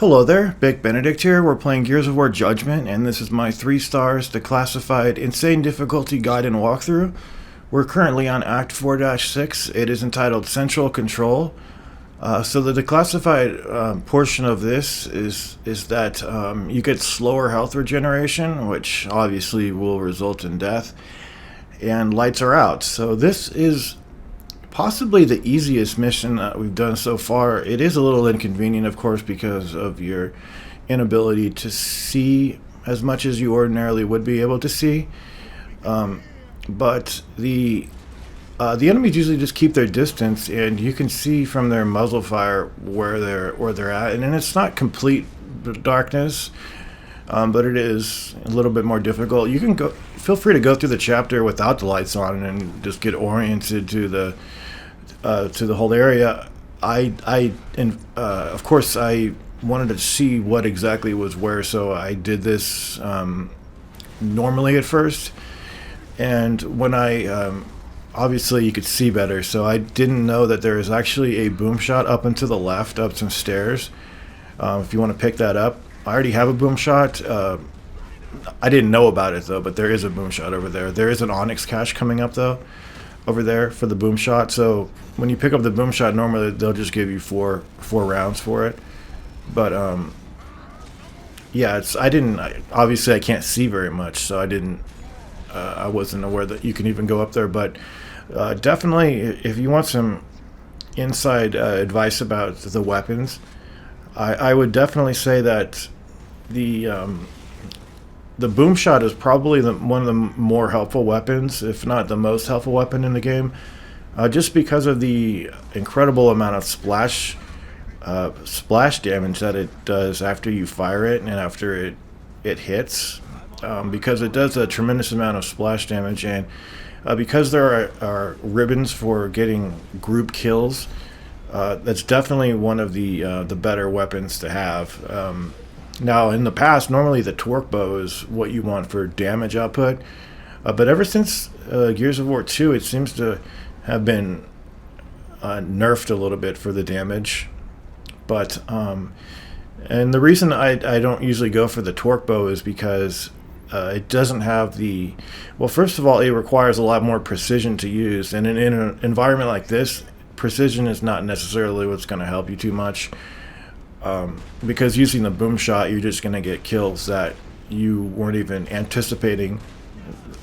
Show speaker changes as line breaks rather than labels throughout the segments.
Hello there, Big Benedict here. We're playing Gears of War Judgment, and this is my 3 stars declassified insane difficulty guide and walkthrough. We're currently on Act 4-6. It is entitled Central Control. So the declassified portion of this is that you get slower health regeneration, which obviously will result in death, and lights are out. So this is possibly the easiest mission that we've done so far. It is a little inconvenient, of course, because of your inability to see as much as you ordinarily would be able to see. But the enemies usually just keep their distance, and you can see from their muzzle fire where they're at. And it's not complete darkness, but it is a little bit more difficult. You can feel free to go through the chapter without the lights on and just get oriented to the whole area. Of course, I wanted to see what exactly was where, so I did this normally at first. And when obviously you could see better, so I didn't know that there is actually a boom shot up and to the left, up some stairs. If you want to pick that up, I already have a boom shot. I didn't know about it though, but there is a boom shot over there. There is an onyx cache coming up though, over there for the boom shot. So when you pick up the boom shot, normally they'll just give you four rounds for it. But yeah, obviously I can't see very much, so I wasn't aware that you can even go up there. But definitely, if you want some inside advice about the weapons, I would definitely say that the boom shot is probably one of the more helpful weapons, if not the most helpful weapon in the game, just because of the incredible amount of splash damage that it does after you fire it and after it hits, because it does a tremendous amount of splash damage. And because there are ribbons for getting group kills, that's definitely one of the better weapons to have. Now, in the past, normally the torque bow is what you want for damage output, but ever since Gears of War 2, it seems to have been nerfed a little bit for the damage. But and the reason I don't usually go for the torque bow is because it doesn't have well, first of all, it requires a lot more precision to use, and in an environment like this, precision is not necessarily what's going to help you too much. Because using the boom shot, you're just going to get kills that you weren't even anticipating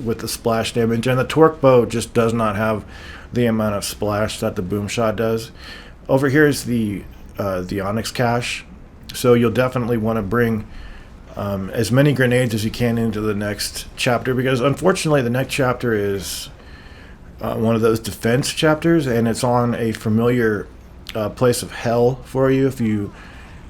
with the splash damage, and the torque bow just does not have the amount of splash that the boom shot does. Over here is the onyx cache, so you'll definitely want to bring as many grenades as you can into the next chapter, because unfortunately the next chapter is one of those defense chapters, and it's on a familiar place of hell for you.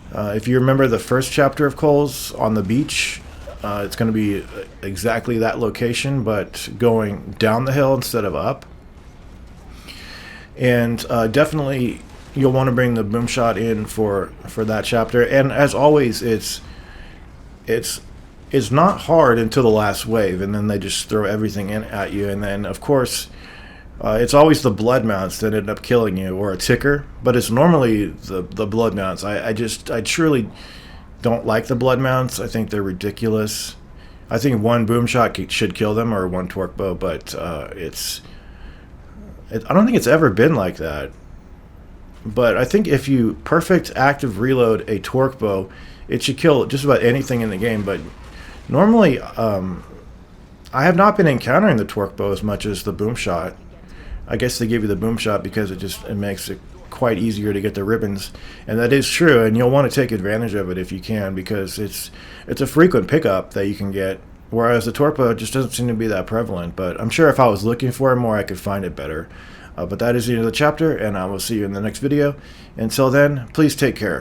If you remember the first chapter of Cole's on the beach, it's going to be exactly that location, but going down the hill instead of up. And definitely you'll want to bring the boom shot in for that chapter. And as always, it's not hard until the last wave, and then they just throw everything in at you. And then, of course, it's always the blood mounts that end up killing you, or a ticker, but it's normally the blood mounts. I truly don't like the blood mounts. I think they're ridiculous. I think one boom shot should kill them, or one torque bow, but I don't think it's ever been like that. But I think if you perfect active reload a torque bow, it should kill just about anything in the game. But normally, I have not been encountering the torque bow as much as the boom shot. I guess they give you the boom shot because it makes it quite easier to get the ribbons, and that is true. And you'll want to take advantage of it if you can, because it's a frequent pickup that you can get, whereas the torque bow just doesn't seem to be that prevalent. But I'm sure if I was looking for it more, I could find it better. But that is the end of the chapter, and I will see you in the next video. Until then, please take care.